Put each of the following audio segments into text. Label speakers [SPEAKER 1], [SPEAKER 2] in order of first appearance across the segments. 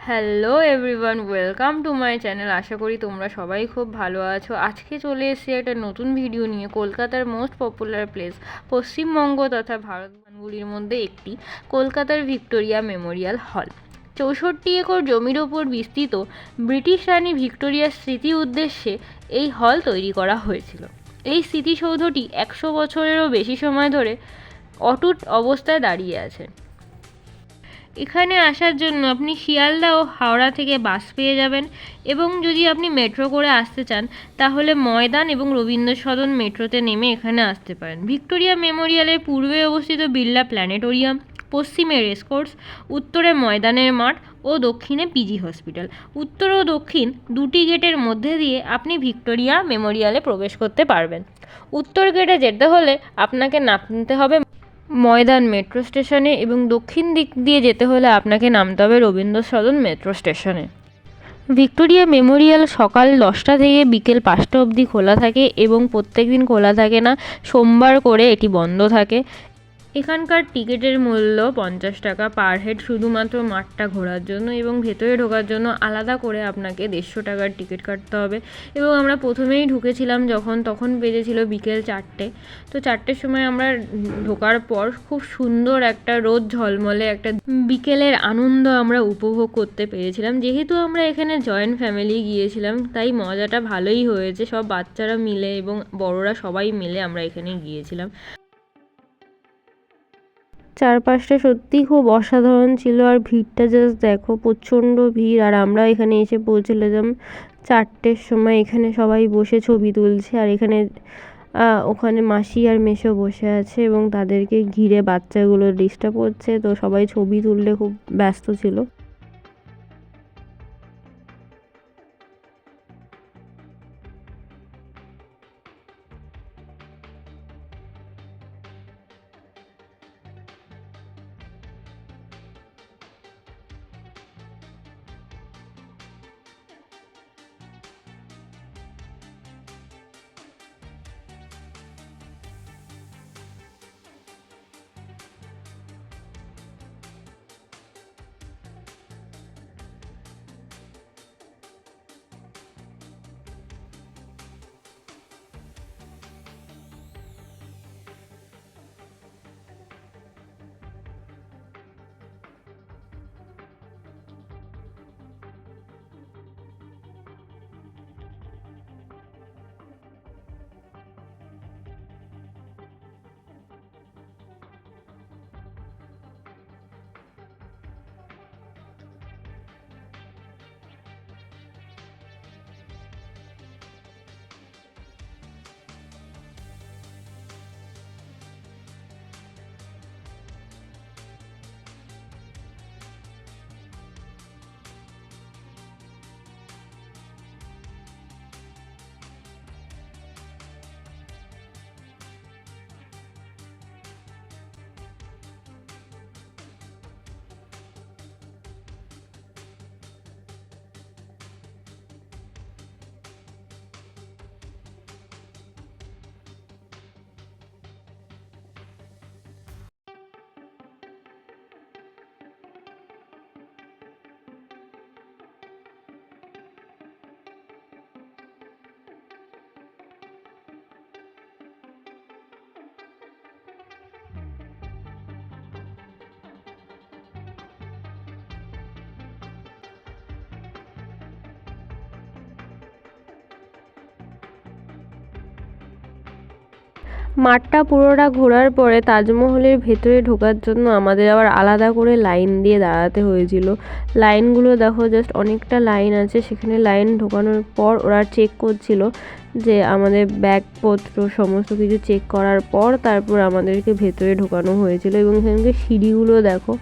[SPEAKER 1] Hello everyone, welcome to my channel. আশা করি তোমরা সবাই খুব ভালো আছো। আজকে চলে এসেছি একটা নতুন ভিডিও নিয়ে। কলকাতার মোস্ট পপুলার প্লেস, পশ্চিমবঙ্গ তথা ভারতগুলির মধ্যে একটি, কলকাতার ভিক্টোরিয়া মেমোরিয়াল হল। 64 একর জমির ওপর বিস্তৃত ব্রিটিশ রানী ভিক্টোরিয়ার স্মৃতি উদ্দেশ্যে এই হল তৈরি করা হয়েছিল। এই স্মৃতিসৌধটি 100 বছরেরও বেশি সময় ধরে অটুট অবস্থায় দাঁড়িয়ে আছে। এখানে আসার জন্য আপনি শিয়ালদা ও হাওড়া থেকে বাস পেয়ে যাবেন, এবং যদি আপনি মেট্রো করে আসতে চান তাহলে ময়দান এবং রবীন্দ্র সদন মেট্রোতে নেমে এখানে আসতে পারেন। ভিক্টোরিয়া মেমোরিয়ালের পূর্বে অবস্থিত বিড়লা প্ল্যানেটোরিয়াম, পশ্চিমে রেসকোর্স, উত্তরে ময়দানের মাঠ ও দক্ষিণে পিজি হসপিটাল। উত্তর ও দক্ষিণ দুটি গেটের মধ্যে দিয়ে আপনি ভিক্টোরিয়া মেমোরিয়ালে প্রবেশ করতে পারবেন। উত্তর গেটে যেতে হলে আপনাকে নামতে হবে ময়দান মেট্রো স্টেশনে, এবং দক্ষিণ দিক দিয়ে যেতে হলে আপনাকে নামতে হবে রবীন্দ্র সদন মেট্রো স্টেশনে। ভিক্টোরিয়া মেমোরিয়াল সকাল 10টা থেকে বিকেল 5টা অবধি খোলা থাকে, এবং প্রত্যেক দিন খোলা থাকে না, সোমবার করে এটি বন্ধ থাকে। এখানকার টিকিটের মূল্য 50 টাকা পার হেড, শুধুমাত্র মাঠটা ঘোরার জন্য, এবং ভেতরে ঢোকার জন্য আলাদা করে আপনাকে 150 টাকার টিকিট কাটতে হবে। এবং আমরা প্রথমেই ঢুকেছিলাম তখন বেজেছিল বিকেল 4টে। তো 4টের সময় আমরা ঢোকার পর খুব সুন্দর একটা রোদ ঝলমলে একটা বিকেলের আনন্দ আমরা উপভোগ করতে পেরেছিলাম। যেহেতু আমরা এখানে জয়েন্ট ফ্যামিলি গিয়েছিলাম, তাই মজাটা ভালোই হয়েছে। সব বাচ্চারা মিলে এবং বড়রা সবাই মিলে আমরা এখানে গিয়েছিলাম। চারপাশটা সত্যিই খুব অসাধারণ ছিল, আর ভিড়টা জাস্ট দেখো, প্রচণ্ড ভিড়। আর আমরা এখানে এসে পৌঁছলাম 4টের সময়। এখানে সবাই বসে ছবি তুলছে, আর ওখানে মাসি আর মেসো বসে আছে, এবং তাদেরকে ঘিরে বাচ্চাগুলো ডিস্টার্ব হচ্ছে, তো সবাই ছবি তুলতে খুব ব্যস্ত ছিল। মাঠটা পুরোটা ঘোরার পরে তাজমহলের ভেতরে ঢোকার জন্য আমাদের আবার আলাদা করে লাইন দিয়ে দাঁড়াতে হয়েছিল। লাইনগুলো দেখো, জাস্ট অনেকটা লাইন আছে। সেখানে লাইন ঢোকানোর পর ওরা চেক করছিল, যে আমাদের ব্যাগপত্র সমস্ত কিছু চেক করার পর তারপর আমাদেরকে ভেতরে ঢোকানো হয়েছিল। এবং সেখানকে সিঁড়িগুলো দেখো,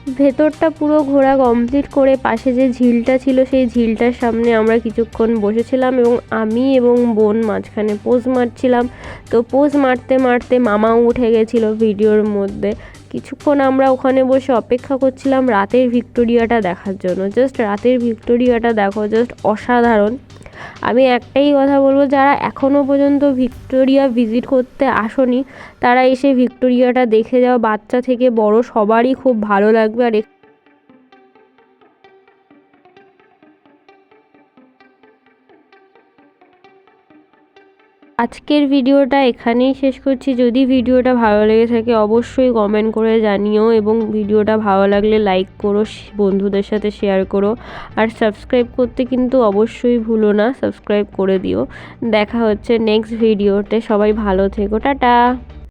[SPEAKER 2] ভেতরটা পুরো ঘোরা কমপ্লিট করে পাশে যে ঝিলটা ছিল সেই ঝিলটার সামনে আমরা কিছুক্ষণ বসেছিলাম এবং আমি এবং বোন মাঝখানে পোজ মারছিলাম। তো পোজ মারতে মারতে মামাও উঠে গেছিলো ভিডিওর মধ্যে। কিছুক্ষণ আমরা ওখানে বসে অপেক্ষা করছিলাম রাতের ভিক্টোরিয়াটা দেখার জন্য। জাস্ট রাতের ভিক্টোরিয়াটা দেখো, জাস্ট অসাধারণ। আমি একটাই কথা বলবো, যারা এখনও পর্যন্ত ভিক্টোরিয়া ভিজিট করতে আসোনি তারা এসে ভিক্টোরিয়াটা দেখে যাও। বাচ্চা থেকে বড় সবারই খুব ভালো লাগবে। আর আজকের ভিডিওটা এখানেই শেষ করছি। যদি ভিডিওটা ভালো লেগে থাকে অবশ্যই কমেন্ট করে জানিও, এবং ভিডিওটা ভালো লাগলে লাইক করো, বন্ধুদের সাথে শেয়ার করো, আর সাবস্ক্রাইব করতে কিন্তু অবশ্যই ভুলো না, সাবস্ক্রাইব করে দিও। দেখা হচ্ছে নেক্সট ভিডিওতে। সবাই ভালো থেকো, টাটা।